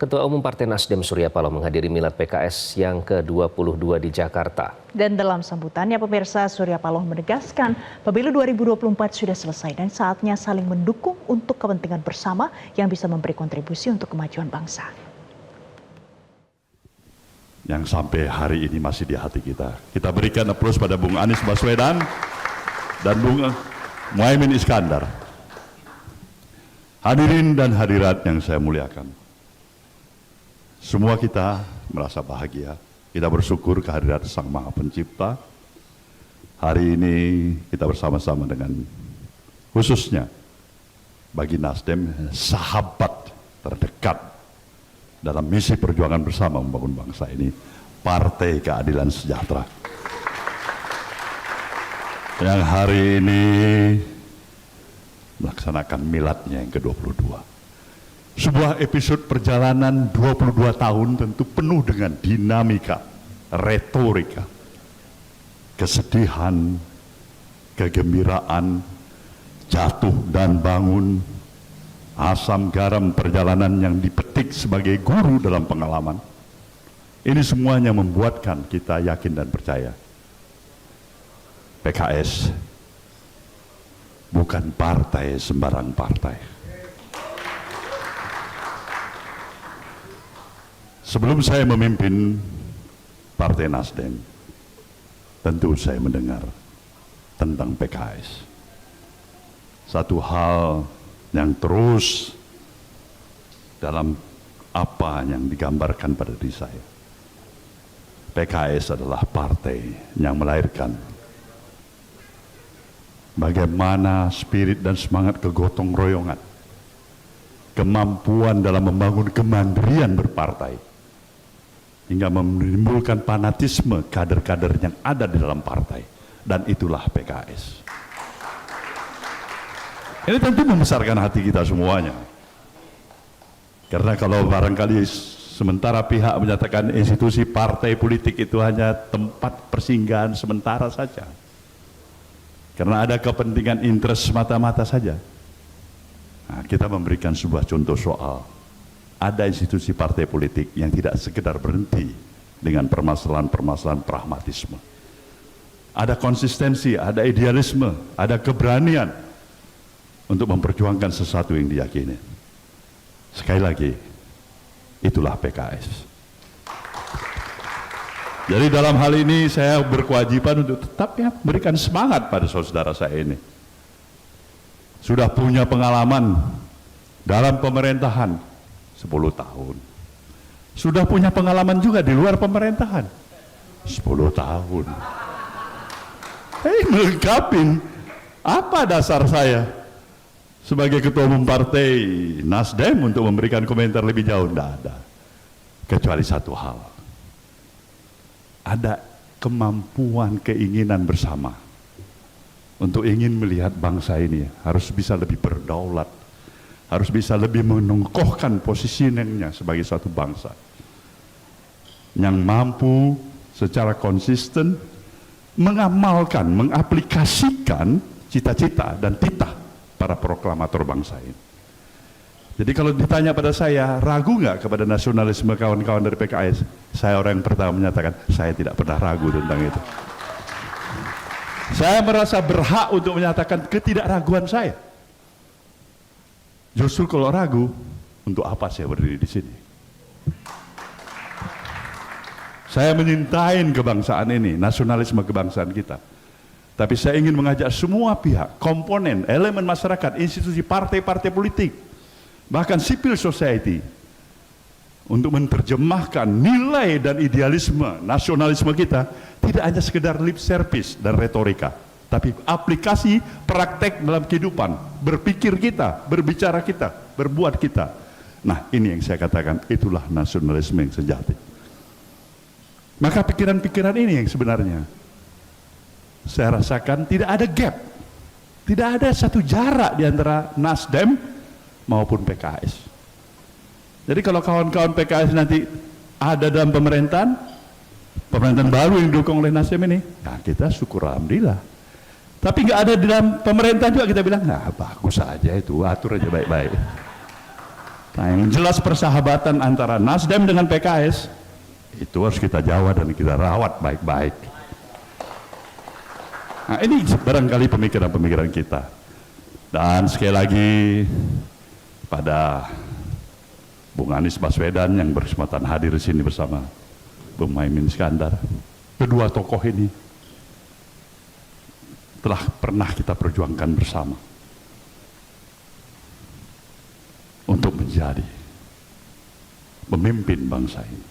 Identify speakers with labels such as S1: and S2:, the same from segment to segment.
S1: Ketua Umum Partai Nasdem Surya Paloh menghadiri milad PKS yang ke-22 di Jakarta.
S2: Dan dalam sambutannya pemirsa, Surya Paloh menegaskan pemilu 2024 sudah selesai dan saatnya saling mendukung untuk kepentingan bersama yang bisa memberi kontribusi untuk kemajuan bangsa.
S3: Yang sampai hari ini masih di hati kita. Kita berikan aplaus pada Bung Anies Baswedan dan Bung Muhaimin Iskandar. Hadirin dan hadirat yang saya muliakan. Semua kita merasa bahagia, kita bersyukur kehadiran Sang Maha Pencipta. Hari ini kita bersama-sama dengan khususnya bagi Nasdem sahabat terdekat dalam misi perjuangan bersama membangun bangsa ini, Partai Keadilan Sejahtera. Yang hari ini melaksanakan miladnya yang ke-22. Sebuah episode perjalanan 22 tahun tentu penuh dengan dinamika, retorika, kesedihan, kegembiraan, jatuh dan bangun, asam garam perjalanan yang dipetik sebagai guru dalam pengalaman. Ini semuanya membuatkan kita yakin dan percaya. PKS bukan partai sembarang partai. Sebelum saya memimpin Partai Nasdem, tentu saya mendengar tentang PKS. Satu hal yang terus dalam apa yang digambarkan pada diri saya. PKS adalah partai yang melahirkan bagaimana spirit dan semangat kegotong royongan, kemampuan dalam membangun kemandirian berpartai, hingga menimbulkan fanatisme kader-kader yang ada di dalam partai. Dan itulah PKS. Ini tentu membesarkan hati kita semuanya. Karena kalau barangkali sementara pihak menyatakan institusi partai politik itu hanya tempat persinggahan sementara saja, karena ada kepentingan interest semata-mata saja. Nah, kita memberikan sebuah contoh soal ada institusi partai politik yang tidak sekedar berhenti dengan permasalahan-permasalahan pragmatisme. Ada konsistensi, ada idealisme, ada keberanian untuk memperjuangkan sesuatu yang diyakini. Sekali lagi, itulah PKS. Jadi dalam hal ini saya berkewajiban untuk tetap berikan semangat pada saudara saya ini. Sudah punya pengalaman dalam pemerintahan 10 tahun. Sudah punya pengalaman juga di luar pemerintahan 10 tahun. Melengkapi apa dasar saya sebagai ketua umum partai Nasdem untuk memberikan komentar lebih jauh? Tidak ada, kecuali satu hal, ada kemampuan keinginan bersama untuk ingin melihat bangsa ini harus bisa lebih berdaulat, harus bisa lebih menongkohkan posisinya sebagai suatu bangsa yang mampu secara konsisten mengamalkan, mengaplikasikan cita-cita dan titah para proklamator bangsa ini. Jadi kalau ditanya pada saya, ragu nggak kepada nasionalisme kawan-kawan dari PKS? Saya orang yang pertama menyatakan, saya tidak pernah ragu tentang itu. Saya merasa berhak untuk menyatakan ketidakraguan saya. Justru kalau ragu, untuk apa saya berdiri di sini? Saya menyintai kebangsaan ini, nasionalisme kebangsaan kita. Tapi saya ingin mengajak semua pihak, komponen, elemen masyarakat, institusi partai-partai politik, bahkan civil society, untuk menerjemahkan nilai dan idealisme nasionalisme kita tidak hanya sekedar lip service dan retorika, tapi aplikasi praktek dalam kehidupan, berpikir kita, berbicara kita, berbuat kita. Nah, ini yang saya katakan, itulah nasionalisme yang sejati. Maka pikiran-pikiran ini yang sebenarnya saya rasakan tidak ada gap, tidak ada satu jarak di antara Nasdem maupun PKS. Jadi kalau kawan-kawan PKS nanti ada dalam pemerintahan baru yang didukung oleh Nasdem ini, nah kita syukur alhamdulillah. Tapi nggak ada di dalam pemerintahan juga kita bilang, nah bagus saja itu, atur aja baik-baik. Nah, yang jelas persahabatan antara Nasdem dengan PKS itu harus kita jaga dan kita rawat baik-baik. Nah, ini barangkali pemikiran-pemikiran kita. Dan sekali lagi pada Bung Anies Baswedan yang berkesempatan hadir di sini bersama Bung Muhaimin Iskandar, kedua tokoh ini telah pernah kita perjuangkan bersama untuk menjadi pemimpin bangsa ini.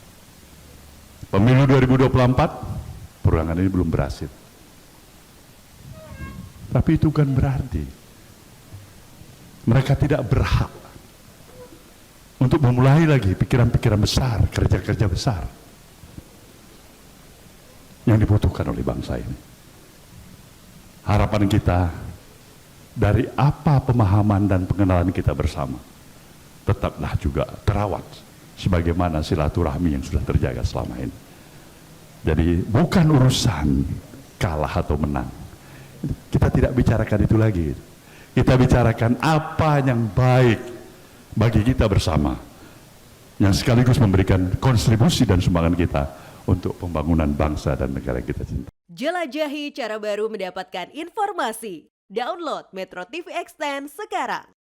S3: Pemilu 2024, perjuangan ini belum berhasil. Tapi itu kan berarti mereka tidak berhak untuk memulai lagi pikiran-pikiran besar, kerja-kerja besar yang dibutuhkan oleh bangsa ini. Harapan kita dari apa pemahaman dan pengenalan kita bersama, tetaplah juga terawat sebagaimana silaturahmi yang sudah terjaga selama ini. Jadi bukan urusan kalah atau menang. Kita tidak bicarakan itu lagi. Kita bicarakan apa yang baik bagi kita bersama, yang sekaligus memberikan kontribusi dan sumbangan kita untuk pembangunan bangsa dan negara yang kita cinta.
S4: Jelajahi cara baru mendapatkan informasi. Download Metro TV Extend sekarang.